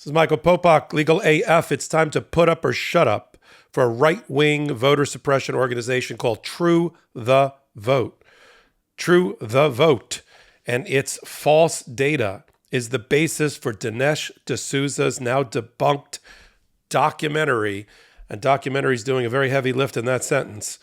This is Michael Popok, LegalAF. It's time to put up or shut up for a right-wing voter suppression organization called True the Vote. True the Vote and its false data is the basis for Dinesh D'Souza's now debunked documentary. And documentary is doing a very heavy lift in that sentence,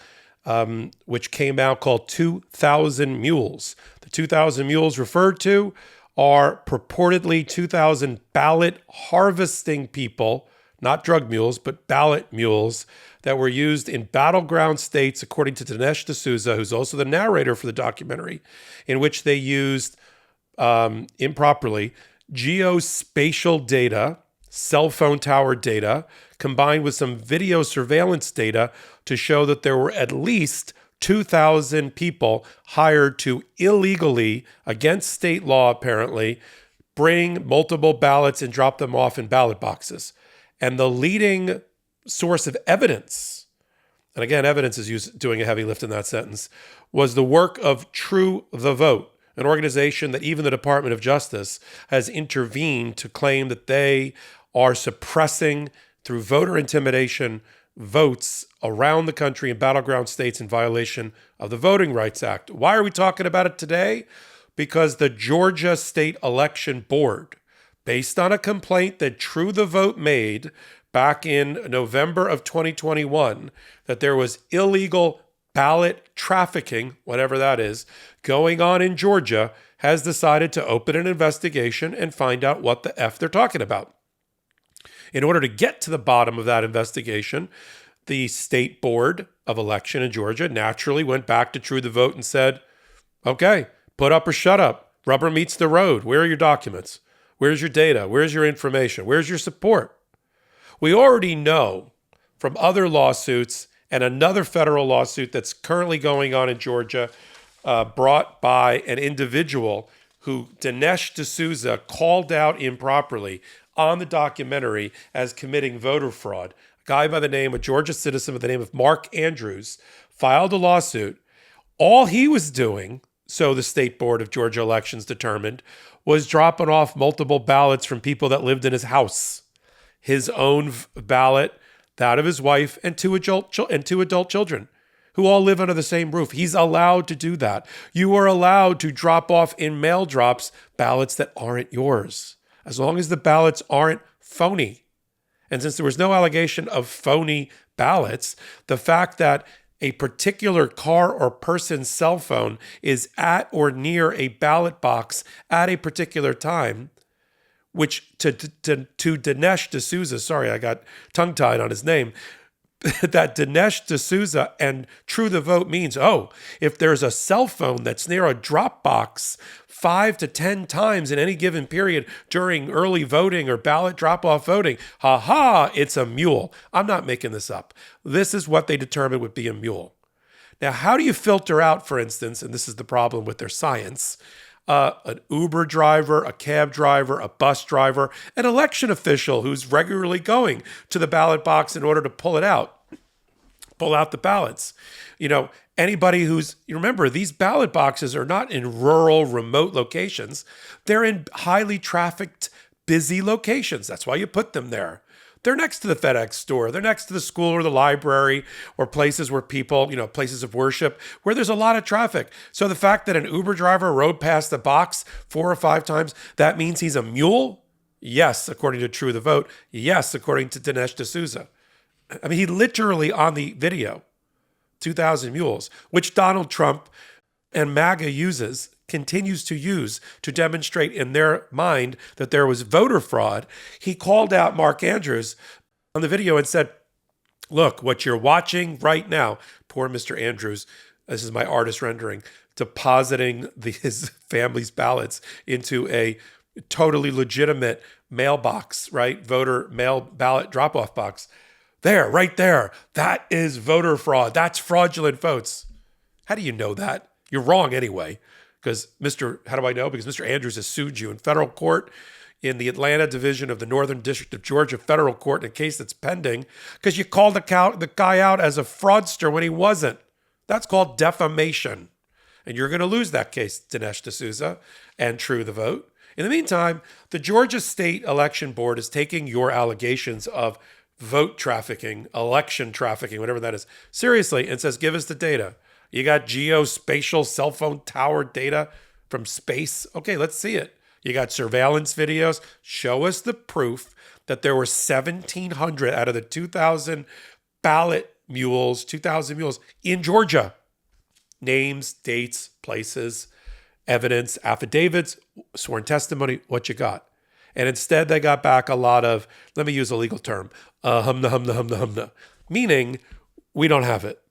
which came out called 2,000 Mules. The 2,000 Mules referred to are purportedly 2,000 ballot harvesting people, not drug mules, but ballot mules that were used in battleground states, according to Dinesh D'Souza, who's also the narrator for the documentary, in which they used improperly geospatial data, cell phone tower data, combined with some video surveillance data to show that there were at least 2,000 people hired to illegally, against state law apparently, bring multiple ballots and drop them off in ballot boxes. And the leading source of evidence, and again, evidence is doing a heavy lift in that sentence, was the work of True the Vote, an organization that even the Department of Justice has intervened to claim that they are suppressing, through voter intimidation, votes around the country in battleground states in violation of the Voting Rights Act. Why are we talking about it today? Because the Georgia State Election Board, based on a complaint that True the Vote made back in November of 2021, that there was illegal ballot trafficking, whatever that is, going on in Georgia, has decided to open an investigation and find out what the F they're talking about. In order to get to the bottom of that investigation, the State Board of Election in Georgia naturally went back to True the Vote and said, okay, put up or shut up. Rubber meets the road. Where are your documents? Where's your data? Where's your information? Where's your support? We already know from other lawsuits and another federal lawsuit that's currently going on in Georgia, brought by an individual who Dinesh D'Souza called out improperly on the documentary as committing voter fraud. A guy by the name, a Georgia citizen by the name of Mark Andrews, filed a lawsuit. All he was doing, so the State Board of Georgia Elections determined, was dropping off multiple ballots from people that lived in his house. His own ballot, that of his wife, and two adult children who all live under the same roof. He's allowed to do that. You are allowed to drop off in mail drops ballots that aren't yours, as long as the ballots aren't phony. And since there was no allegation of phony ballots, the fact that a particular car or person's cell phone is at or near a ballot box at a particular time, which to Dinesh D'Souza, sorry, I got tongue-tied on his name, that Dinesh D'Souza and True the Vote means, if there's a cell phone that's near a drop box 5 to 10 times in any given period during early voting or ballot drop-off voting, it's a mule. I'm not making this up. This is what they determined would be a mule. Now, how do you filter out, for instance, and this is the problem with their science, an Uber driver, a cab driver, a bus driver, an election official who's regularly going to the ballot box in order to pull out the ballots? Anybody who's, remember, these ballot boxes are not in rural, remote locations. They're in highly trafficked, busy locations. That's why you put them there. They're next to the FedEx store. They're next to the school or the library or places where people, places of worship where there's a lot of traffic. So the fact that an Uber driver rode past the box 4 or 5 times, that means he's a mule? Yes, according to True the Vote. Yes, according to Dinesh D'Souza. I mean, he literally on the video, 2,000 Mules, which Donald Trump and MAGA continues to use to demonstrate in their mind that there was voter fraud. He called out Mark Andrews on the video and said, look, what you're watching right now, poor Mr. Andrews, this is my artist rendering, depositing his family's ballots into a totally legitimate mailbox, right? Voter mail ballot drop-off box. There, right there. That is voter fraud. That's fraudulent votes. How do you know that? You're wrong anyway. Because how do I know? Because Mr. Andrews has sued you in federal court in the Atlanta Division of the Northern District of Georgia federal court in a case that's pending because you called the guy out as a fraudster when he wasn't. That's called defamation. And you're going to lose that case, Dinesh D'Souza and True the Vote. In the meantime, the Georgia State Election Board is taking your allegations of vote trafficking, election trafficking, whatever that is, seriously, and says, give us the data. You got geospatial cell phone tower data from space? Okay, let's see it. You got surveillance videos? Show us the proof that there were 1,700 out of the 2,000 ballot mules, 2,000 mules in Georgia. Names, dates, places, evidence, affidavits, sworn testimony, what you got. And instead they got back a lot of, let me use a legal term, humna, meaning we don't have it.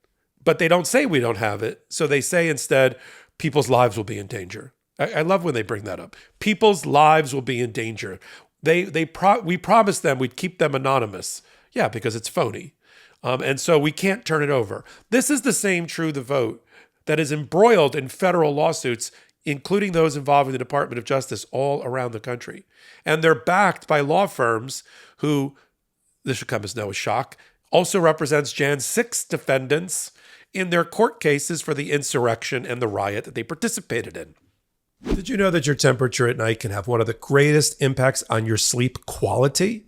But they don't say we don't have it. So they say instead, people's lives will be in danger. I love when they bring that up. People's lives will be in danger. We promised them we'd keep them anonymous. Yeah, because it's phony. And so we can't turn it over. This is the same True the Vote that is embroiled in federal lawsuits, including those involving the Department of Justice all around the country. And they're backed by law firms who, this should come as no shock, also represents Jan's 6 defendants in their court cases for the insurrection and the riot that they participated in. Did you know that your temperature at night can have one of the greatest impacts on your sleep quality?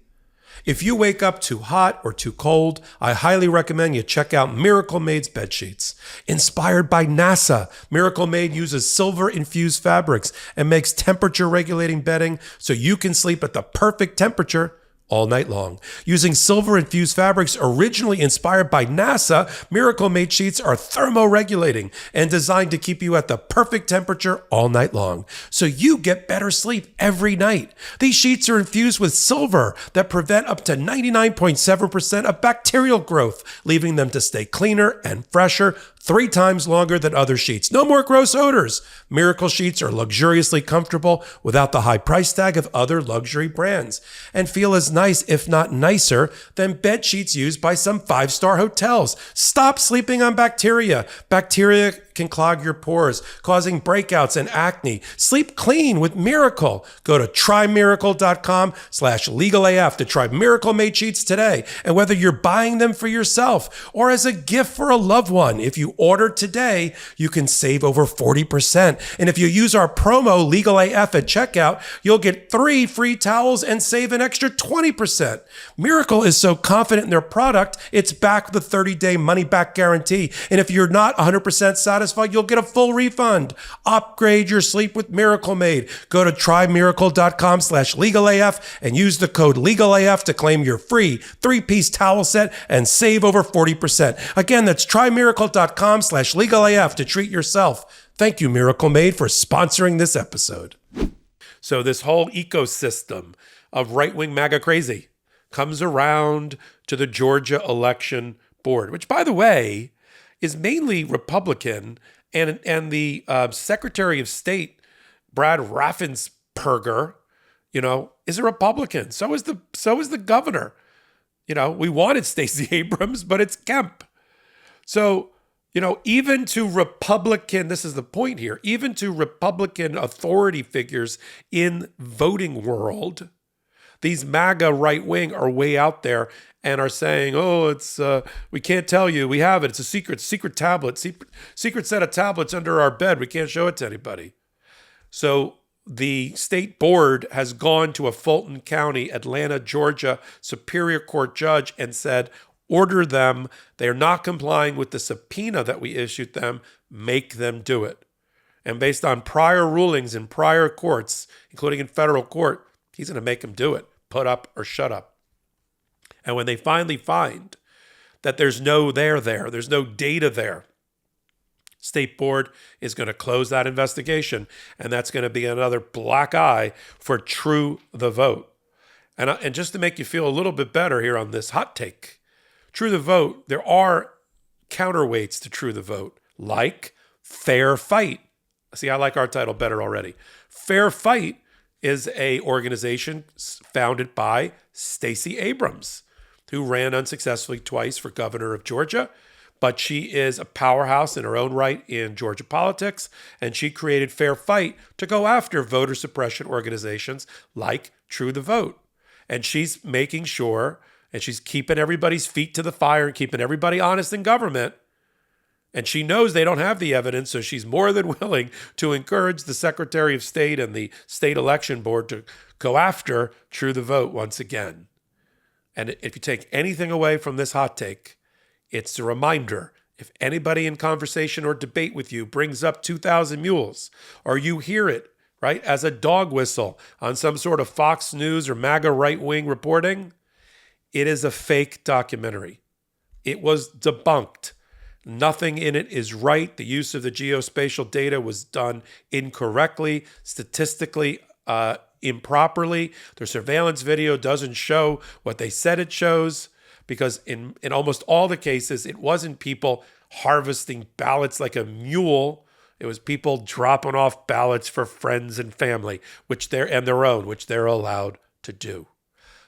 If you wake up too hot or too cold, I highly recommend you check out Miracle Made's bed sheets. Inspired by NASA, Miracle Made uses silver-infused fabrics and makes temperature-regulating bedding so you can sleep at the perfect temperature all night long. Using silver-infused fabrics originally inspired by NASA, Miracle Made sheets are thermoregulating and designed to keep you at the perfect temperature all night long, so you get better sleep every night. These sheets are infused with silver that prevent up to 99.7% of bacterial growth, leaving them to stay cleaner and fresher 3 times longer than other sheets. No more gross odors. Miracle sheets are luxuriously comfortable without the high price tag of other luxury brands and feel as nice, if not nicer, than bed sheets used by some 5-star hotels. Stop sleeping on bacteria. Bacteria can clog your pores, causing breakouts and acne. Sleep clean with Miracle. Go to trymiracle.com/legalaf to try Miracle Made sheets today. And whether you're buying them for yourself or as a gift for a loved one, if you order today, you can save over 40%. And if you use our promo LegalAF at checkout, you'll get 3 free towels and save an extra 20%. Miracle is so confident in their product, it's backed with a 30-day money-back guarantee. And if you're not 100% satisfied, you'll get a full refund. Upgrade your sleep with Miracle Made. Go to trymiracle.com/legalaf and use the code LegalAF to claim your free 3-piece towel set and save over 40%. Again, that's trymiracle.com/legalaf to treat yourself. Thank you, Miracle Made, for sponsoring this episode. So this whole ecosystem of right-wing MAGA crazy comes around to the Georgia Election Board, which, by the way, is mainly Republican, and the Secretary of State, Brad Raffensperger, is a Republican. So is the governor. We wanted Stacey Abrams, but it's Kemp. So, even to Republican, this is the point here, even to Republican authority figures in voting world, these MAGA right wing are way out there and are saying, oh, it's we can't tell you. We have it. It's a secret tablet, secret set of tablets under our bed. We can't show it to anybody. So the state board has gone to a Fulton County, Atlanta, Georgia Superior Court judge and said, order them. They are not complying with the subpoena that we issued them. Make them do it. And based on prior rulings in prior courts, including in federal court, he's going to make them do it. Put up or shut up. And when they finally find that there's no there's no data there, State Board is going to close that investigation, and that's going to be another black eye for True the Vote. And just to make you feel a little bit better here on this hot take, True the Vote, there are counterweights to True the Vote, like Fair Fight. See, I like our title better already. Fair Fight is a organization founded by Stacey Abrams, who ran unsuccessfully twice for governor of Georgia, but she is a powerhouse in her own right in Georgia politics, and she created Fair Fight to go after voter suppression organizations like True the Vote. And she's making sure, and she's keeping everybody's feet to the fire and keeping everybody honest in government, And she knows they don't have the evidence, so she's more than willing to encourage the Secretary of State and the State Election Board to go after True the Vote once again. And if you take anything away from this hot take, it's a reminder. If anybody in conversation or debate with you brings up 2,000 Mules, or you hear it, right, as a dog whistle on some sort of Fox News or MAGA right-wing reporting, it is a fake documentary. It was debunked. Nothing in it is right. The use of the geospatial data was done incorrectly, statistically improperly. The surveillance video doesn't show what they said it shows, because in almost all the cases, it wasn't people harvesting ballots like a mule. It was people dropping off ballots for friends and family, which their own, which they're allowed to do.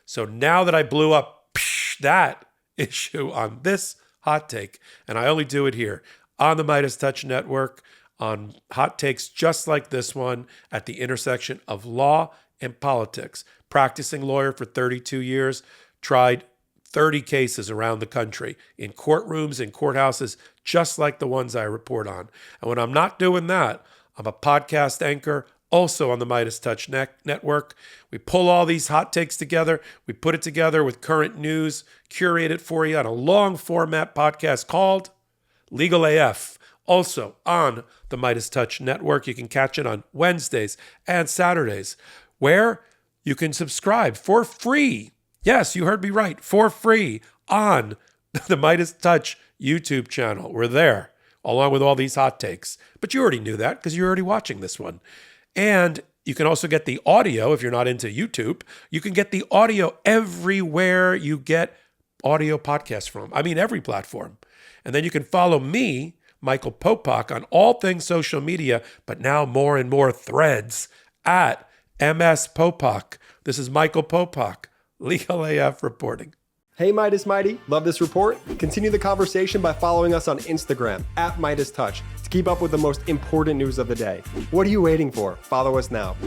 So now that I blew up that issue on this hot take, and I only do it here on the MeidasTouch Network, on hot takes just like this one at the intersection of law and politics. Practicing lawyer for 32 years, tried 30 cases around the country in courtrooms and courthouses just like the ones I report on. And when I'm not doing that, I'm a podcast anchor, also on the MeidasTouch Network. We pull all these hot takes together. We put it together with current news, curate it for you on a long format podcast called LegalAF. Also on the MeidasTouch Network. You can catch it on Wednesdays and Saturdays, where you can subscribe for free. Yes, you heard me right, for free on the MeidasTouch YouTube channel. We're there, along with all these hot takes. But you already knew that because you're already watching this one. And you can also get the audio if you're not into YouTube. You can get the audio everywhere you get audio podcasts from. I mean, every platform. And then you can follow me, Michael Popok, on all things social media, but now more and more threads at MS Popok. This is Michael Popok, LegalAF reporting. Hey Meidas Mighty, love this report? Continue the conversation by following us on Instagram at MeidasTouch to keep up with the most important news of the day. What are you waiting for? Follow us now.